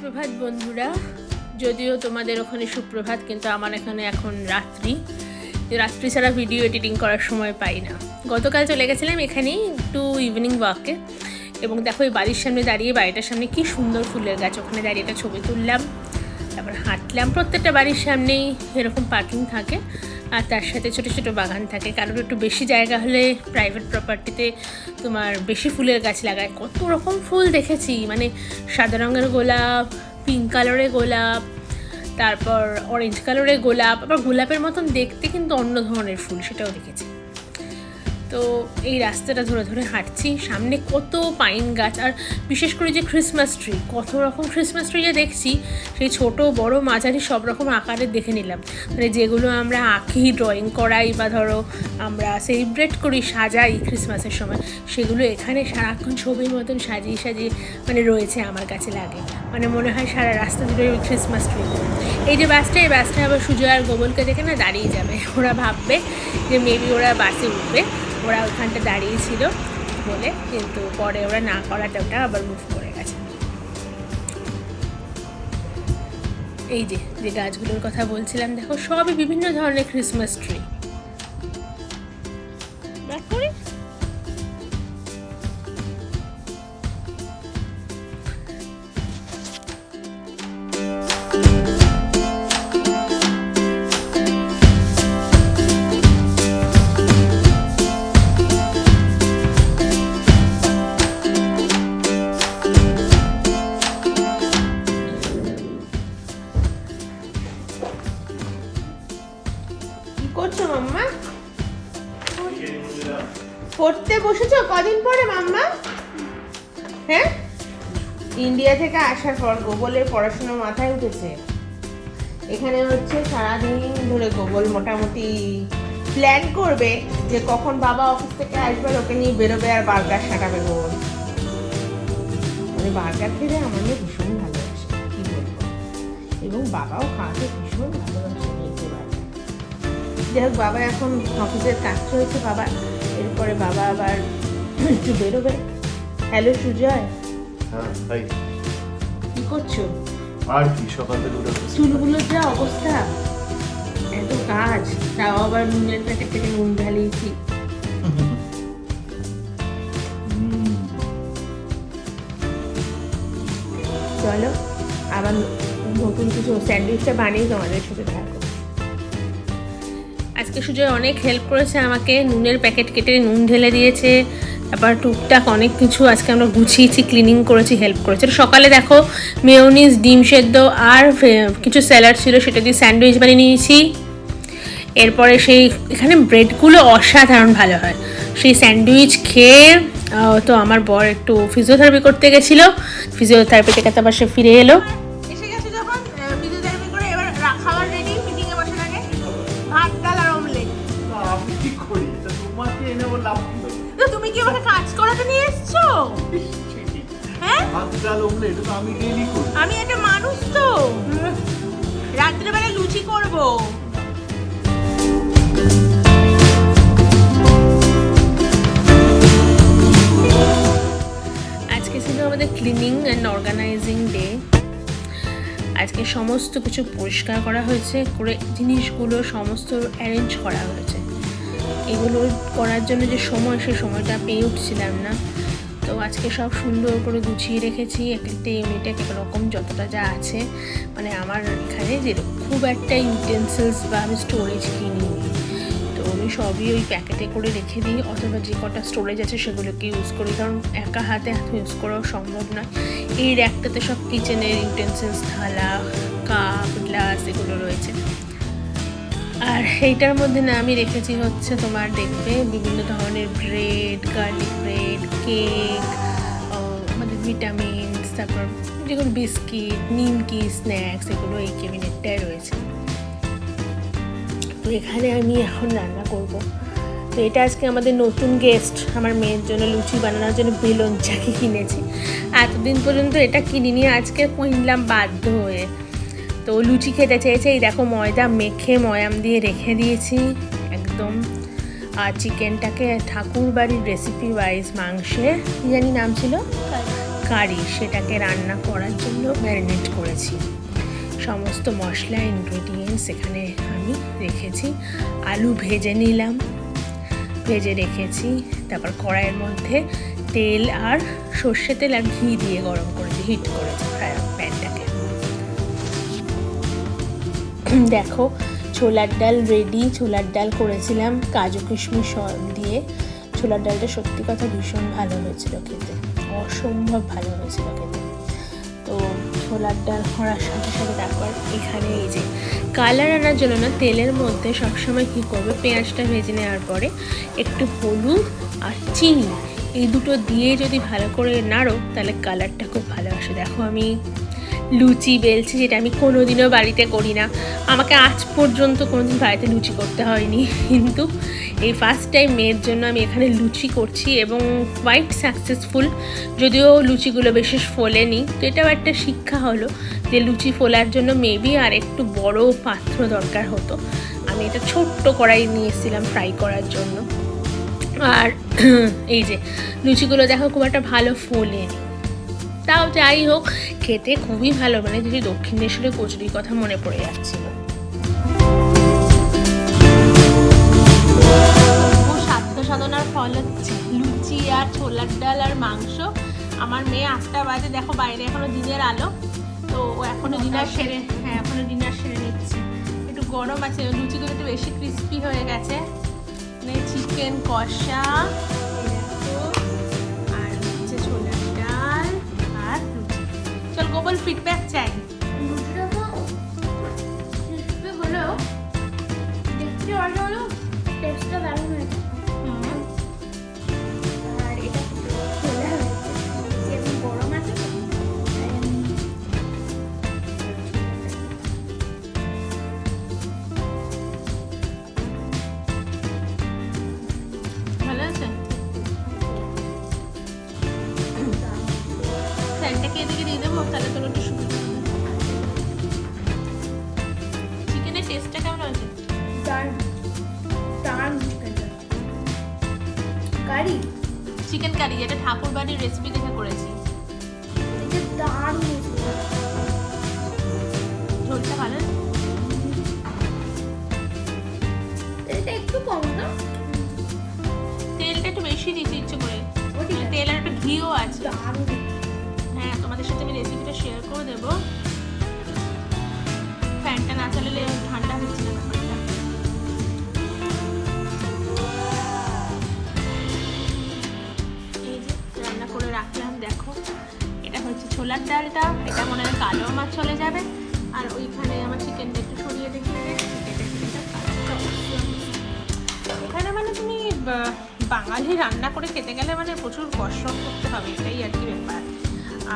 সুপ্রভাত বন্ধুরা, যদিও তোমাদের ওখানে সুপ্রভাত, কিন্তু আমার এখানে এখন রাত্রি ছাড়া ভিডিও এডিটিং করার সময় পাই না। গতকাল চলে গেছিলাম এখানেই একটু ইভিনিং ওয়াকে, এবং দেখো এই বাড়ির সামনে দাঁড়িয়ে, বাড়িটার সামনে কি সুন্দর ফুলের গাছ, ওখানে দাঁড়িয়ে একটা ছবি তুললাম, তারপর হাঁটলাম। প্রত্যেকটা বাড়ির সামনেই এরকম পার্কিং থাকে, আর তার সাথে ছোটো ছোটো বাগান থাকে। কারোর একটু বেশি জায়গা হলে প্রাইভেট প্রপার্টিতে তোমার বেশি ফুলের গাছ লাগায়। কত রকম ফুল দেখেছি, মানে সাদা রঙের গোলাপ, পিঙ্ক কালারের গোলাপ, তারপর অরেঞ্জ কালারের গোলাপ, আবার গোলাপের মতন দেখতে কিন্তু অন্য ধরনের ফুল, সেটাও দেখেছি। তো এই রাস্তাটা ধরে ধরে হাঁটছি, সামনে কত পাইন গাছ, আর বিশেষ করে যে ক্রিসমাস ট্রি, কত রকম ক্রিসমাস ট্রি যে দেখছি, সেই ছোট বড় মাঝারি সব রকম আকারের দেখে নিলাম। মানে যেগুলো আমরা আঁকি, ড্রয়িং করাই, বা ধরো আমরা সেলিব্রেট করি, সাজাই ক্রিসমাসের সময়, সেগুলো এখানে সারাক্ষণ ছবির মতন সাজিয়ে সাজিয়ে মানে রয়েছে। আমার কাছে লাগে, মানে মনে হয় সারা রাস্তা জুড়ে ওই ক্রিসমাস ট্রি। এই যে বাসটা, এই বাসটা আবার সুজয় আর গোবলকে দেখে না দাঁড়িয়ে যাবে, ওরা ভাববে যে মেবি ওরা বাসে উঠবে, ওরা ওখানটা দাঁড়িয়েছিল বলে, কিন্তু পরে ওরা না করাটা ওটা আবার মুভ করে গেছে। এই যে যে গাছগুলোর কথা বলছিলাম, দেখো সবই বিভিন্ন ধরনের ক্রিসমাস ট্রি। করছো মাম্মা? পড়তে বসেছো কদিন পরে মাম্মা? হ্যাঁ, ইন্ডিয়া থেকে আসার পর গোবলের পড়াশোনা মাথায় উঠেছে। এখানে হচ্ছে সারাদিন ধরে গোবল মোটামুটি প্ল্যান করবে যে কখন বাবা অফিস থেকে আসবে, ওকে নিয়ে বেরোবে আর বার্গার সাঁটাবে গোবল। মানে বার্গার খেতে আমার মেয়ে ভীষণ ভালোবাসে, কি বলবো, এবং বাবাও খাওয়াতে ভীষণ ভালোবাসে। যাই হোক, বাবা এখন অফিসের কাজ চলছে বাবা, এরপরে বাবা আবার একটু বেরোবে। হ্যালো সুজয়, কি করছো? আর কি, সকাল থেকে চুলগুলোর যা অবস্থা, এত কাজ, তাও আবার নুনের প্যাকেট থেকে নুন ঢালিয়েছি। চলো আবার নতুন কিছু স্যান্ডউইচটা বানিয়ে তোমাদের সাথে থাকো। আজকে সুজয় অনেক হেল্প করেছে আমাকে, নুনের প্যাকেট কেটে নুন ঢেলে দিয়েছে, তারপর টুকটাক অনেক কিছু আজকে আমরা গুছিয়েছি, ক্লিনিং করেছি, হেল্প করেছে। সকালে দেখো মেয়োনিজ, ডিম সেদ্ধ আর কিছু স্যালাড ছিল, সেটা দিয়ে স্যান্ডউইচ বানিয়ে নিয়েছি। এরপরে সেই এখানে ব্রেডগুলো অসাধারণ ভালো হয়, সেই স্যান্ডউইচ খেয়ে তো আমার বর একটু ফিজিওথেরাপি করতে গেছিলো, ফিজিওথেরাপি থেকে আবার সে ফিরে এলো। তুমি কি আমাকে কাজ করাতে নিয়ে এসছো? হ্যাঁ, আমি একটা মানুষ তো, রাত্রেবেলা লুচি করব। আজকে ছিল আমাদের ক্লিনিং অ্যান্ড অর্গানাইজিং ডে। আজকে সমস্ত কিছু পরিষ্কার করা হয়েছে, করে জিনিসগুলো সমস্ত অ্যারেঞ্জ করা হয়েছে। এগুলো করার জন্য যে সময়, সে সময়টা পেয়ে উঠছিলাম না, তো আজকে সব সুন্দর করে গুছিয়ে রেখেছি। একটা ইউনিটে এক রকম যতটা যা আছে, মানে আমার এখানে যে খুব একটা ইউটেন্সিলস বা আমি স্টোরেজ কিনিনি, তো আমি সবই ওই প্যাকেটে করে রেখে দিই, অথবা যে কটা স্টোরেজ আছে সেগুলোকে ইউজ করি, কারণ একা হাতে এত ইউজ করাও সম্ভব নয়। এই র্যাকটাতে সব কিচেনের ইউটেন্সিলস, থালা, কাপ, গ্লাস এগুলো রয়েছে। আর এইটার মধ্যে না আমি রেখেছি হচ্ছে তোমার দেখবে বিভিন্ন ধরনের ব্রেড, গার্লিক ব্রেড, কেক, আমাদের ভিটামিনস, তারপর যেগুলো বিস্কিট, নিমকি, স্ন্যাক্স, এগুলো এই ক্যাবিনেটটায় রয়েছে। তো এখানে আমি এখন রান্না করব। তো এটা আজকে আমাদের নতুন গেস্ট, আমার মেয়ের জন্য লুচি বানানোর জন্য বেলুন চাকি কিনেছি। এতদিন পর্যন্ত এটা কিনিনি, আজকে কিনলাম বাধ্য হয়ে। তো লুচি খেতে চেয়েছে, এই দেখো ময়দা মেখে ময়াম দিয়ে রেখে দিয়েছি একদম। আর চিকেনটাকে ঠাকুর বাড়ির রেসিপি ওয়াইজ মাংসের, কি জানি নাম ছিল, কারি সেটাকে রান্না করার জন্য ম্যারিনেট করেছি। সমস্ত মশলা ইনগ্রেডিয়েন্টস এখানে আমি রেখেছি। আলু ভেজে নিলাম, ভেজে রেখেছি। তারপর কড়াইয়ের মধ্যে তেল আর সর্ষে তেল আর ঘি দিয়ে গরম করেছি, হিট করেছি প্যানটাকে। দেখো ছোলার ডাল রেডি। ছোলার ডাল করেছিলাম কাজু কিশমিশ দিয়ে। ছোলার ডালটা সত্যি কথা ভীষণ ভালো হয়েছিল খেতে, অসম্ভব ভালো হয়েছিল খেতে। তো ছোলার ডাল করার সাথে সাথে তারপর এখানে এই যে কালার আনার জন্য না, তেলের মধ্যে সবসময় কী করবে, পেঁয়াজটা ভেজে নেওয়ার পরে একটু হলুদ আর চিনি এই দুটো দিয়ে যদি ভালো করে নাড়ো তাহলে কালারটা খুব ভালো আসে। দেখো আমি লুচি বেলছি, যেটা আমি কোনোদিনও বাড়িতে করি না। আমাকে আজ পর্যন্ত কোনোদিন বাড়িতে লুচি করতে হয়নি, কিন্তু এই ফার্স্ট টাইম মেয়ের জন্য আমি এখানে লুচি করছি এবং কোয়াইট সাকসেসফুল। যদিও লুচিগুলো বিশেষ ফোলেনি, তো এটাও একটা শিক্ষা হলো যে লুচি ফোলার জন্য মেবি আর একটু বড় পাত্র দরকার হতো। আমি এটা ছোট্ট কড়াই নিয়ে এসেছিলাম ফ্রাই করার জন্য। আর এই যে লুচিগুলো দেখো খুব একটা ভালো ফোলেনি, তাও যাই হোক খেতে খুবই ভালো। মানে যদি দক্ষিণেশ্বরের কচুরির কথা মনে পড়ে যাচ্ছিল। সাধ্য সাধনার ফল হচ্ছে লুচি আর ছোলার ডাল আর মাংস। আমার মেয়ে 8টা বাজে, দেখো বাইরে এখনো দিনের আলো, তো ও এখনো ডিনার সেরে নিচ্ছে। একটু গরম আছে, লুচিগুলো একটু বেশি ক্রিস্পি হয়ে গেছে। চিকেন কষা আর হচ্ছে ছোলার ডাল আর লুচি। চল গোবল ফিডব্যাক চাই। লুচিটা তো ক্রিস্পি হলেও দেখতে ভালো হলো, টেস্টটা দারুণ হয়েছে। আর এটা খোলা হয়েছে, যেমন গরম আছে তো, ভালো আছে। ফ্যানটাকে এদিকে দিয়ে দেবো, তাহলে তোর একটু সুবিধা হবে। চিকেনের টেস্টটা কেমন আছে? দারুণ দারুণ চিকেনটা। কারি চিকেন কারি, যেটা ঠাকুর বাড়ির রেসিপি দেখে করেছি। এটা দারুণ হয়েছে। ঝোলটা ভালো আছে? এটা একটু কম না, তেলটা একটু বেশি দিয়েছি ইচ্ছে করে। ও ঠিক আছে। তেল আর একটু ঘিও আছে। দারুণ। হ্যাঁ, তোমাদের সাথে আমি রেসিপিটা শেয়ার করে দেবো। ফ্যানটা না চালালে ঠান্ডা হচ্ছে না ব্যাপারটা। এই যে রান্না করে রাখলাম, দেখো এটা হচ্ছে ছোলার ডালটা, এটা মনে হয় কালো মাছ চলে যাবে। আর ওইখানে আমার চিকেনটা একটু সরিয়ে দেখিয়ে দেয়, এখানে মানে তুমি বাঙালি রান্না করে খেতে গেলে মানে প্রচুর কষ্ট করতে হবে, এটাই আর কি ব্যাপার।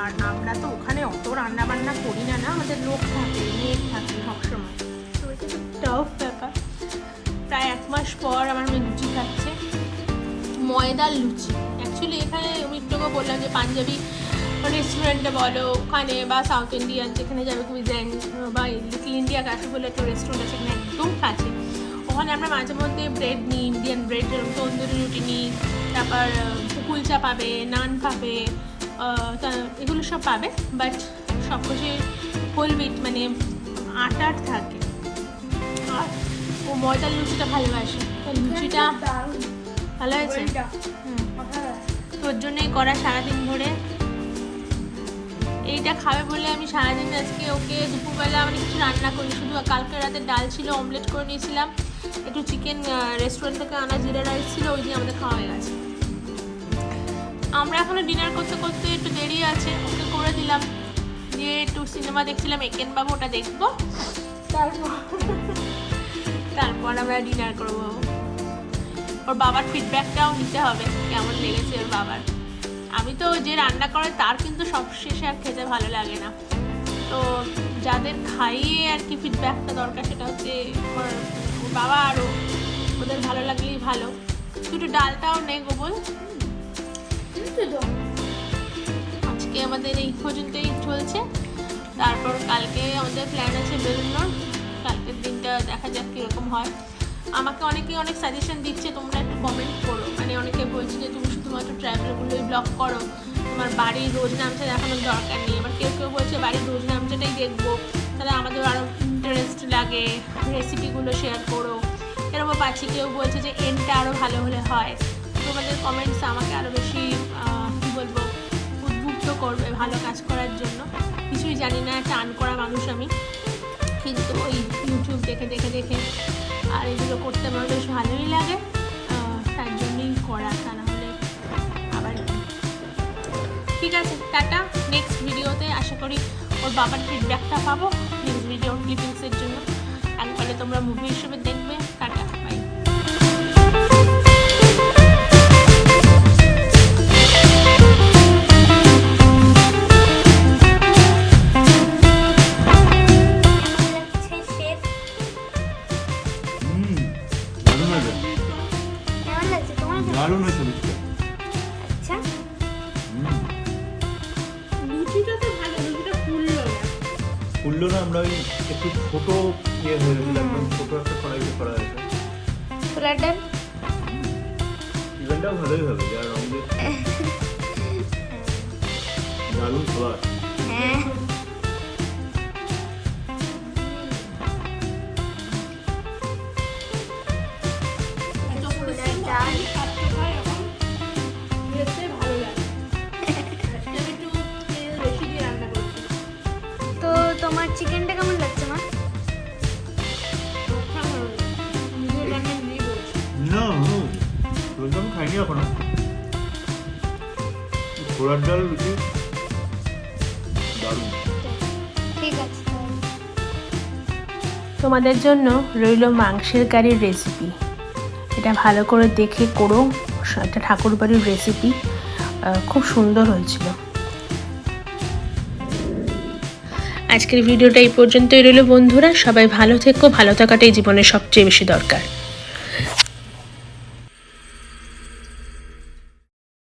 আর আমরা তো ওখানে অত রান্না বান্না করি না, আমাদের লোক থাকে, মেয়ে থাকে সবসময়, তো এটা খুব টাফ ব্যাপার। প্রায় 1 মাস পর আমার মেয়ে লুচি খাচ্ছে, ময়দার লুচি। অ্যাকচুয়ালি এখানে আমি একটু বললাম যে পাঞ্জাবি রেস্টুরেন্টে বলো ওখানে, বা সাউথ ইন্ডিয়ান যেখানে যাবে কুইজেন, বা লিটল ইন্ডিয়া ক্যাফে বলে একটা রেস্টুরেন্ট আছে এখানে একদম কাছে। ওখানে আমরা মাঝে মধ্যে ব্রেড নিই, ইন্ডিয়ান ব্রেড, যেরকম তন্দুরি রুটি নিই, তারপর কুলচা পাবে, নান পাবে, এগুলো সব পাবে। বাট সব কিছু হোল উইট মানে আটার থাকে। আর ও ময়দার লুচিটা ভালোবাসে, লুচিটা দারুণ ভালো হয়েছে। ওইটা তোর জন্যই করা সারাদিন ধরে। এইটা খাবে বলে আমি সারাদিন আজকে ওকে দুপুরবেলা মানে কিছু রান্না করি, শুধু কালকে রাতে ডাল ছিল, অমলেট করে নিয়েছিলাম, একটু চিকেন রেস্টুরেন্ট থেকে আনা জিরা রাইস ছিল, ওই দিয়ে আমাদের খাওয়া হয়ে গেছে। আমরা এখনো ডিনার করতে করতে একটু দেরি আছে, ওকে করে দিলাম, দিয়ে একটু সিনেমা দেখছিলাম একেন বাবু, ওটা দেখবো, তারপর আমরা ডিনার করবো। ওর বাবার ফিডব্যাকটাও নিতে হবে, কেমন লেগেছে ওর বাবার। আমি তো যে রান্না করে তার কিন্তু সব শেষে আর খেতে ভালো লাগে না, তো যাদের খাইয়ে আর কি ফিডব্যাকটা দরকার সেটা হচ্ছে ওর বাবা, আরও ওদের ভালো লাগলেই ভালো। একটু ডালটাও নেই গোবল। আজকে আমাদের এই পর্যন্তই চলছে, তারপর কালকে আমাদের প্ল্যান আছে বেরোনোর। কালকের দিনটা দেখা যাক কীরকম হয়। আমাকে অনেকেই অনেক সাজেশন দিচ্ছে, তোমরা একটু কমেন্ট করো। মানে অনেকে বলছে যে তুমি শুধুমাত্র ট্রাভেলগুলোই ব্লগ করো, তোমার বাড়ির রোজ নামচা দেখানোর দরকার নেই। আবার কেউ কেউ বলছে বাড়ির রোজ নামচাটাই দেখবো, তাহলে আমাদের আরও ইন্টারেস্ট লাগে, রেসিপিগুলো শেয়ার করো। এরকম পাচ্ছি কেউ বলছে যে এন্ডটা আরও ভালো হলে হয়। তোমাদের কমেন্টস আমাকে আরও বেশি কী বলবো উদ্বুদ্ধ করবে ভালো কাজ করার জন্য। কিছুই জানি না, টান করা মানুষ আমি, কিন্তু ওই ইউটিউব দেখে দেখে দেখে আর এগুলো করতে আমার বেশ ভালোই লাগে, তার জন্যই করা, তা না হলে আবার। ঠিক আছে, টাটা। নেক্সট ভিডিওতে আশা করি ওর বাবার ফিডব্যাকটা পাবো নেক্সট ভিডিও ক্লিপিংসের জন্য। একবারে তোমরা মুভি হিসেবে দেখবে। Tata, bye. দারুণ হয়েছে, কেমন লাগছে তোমার? দারুণ হয়েছে লুচিটা। আচ্ছা, লুচিটা তো ভালো, লুচিটা ফুললো না, আমরা ওই একটু ছোট ইয়ে হয়ে গেছিল, একদম ছোট একটা কড়াইতে করা হয়েছে। ছোলার ডাল চিকেনটাও ভালোই হবে, যা রং দিয়ে দারুণ খাবার। হ্যাঁ তো তোমার চিকেনটা কেমন লাগছে মা? না আমি খাইনি এখনো। ছোলার ডাল লুচি দারুণ। ঠিক আছে তাহলে। তোমাদের জন্য রইল মাংসের কারির রেসিপি। এটা ভালো করে দেখে করো, একটা ঠাকুরবাড়ির রেসিপি, খুব সুন্দর হয়েছিল। আজকের ভিডিওটা এই পর্যন্তই রইল বন্ধুরা। সবাই ভালো থেকো, ভালো থাকাটাই জীবনের সবচেয়ে বেশি দরকার।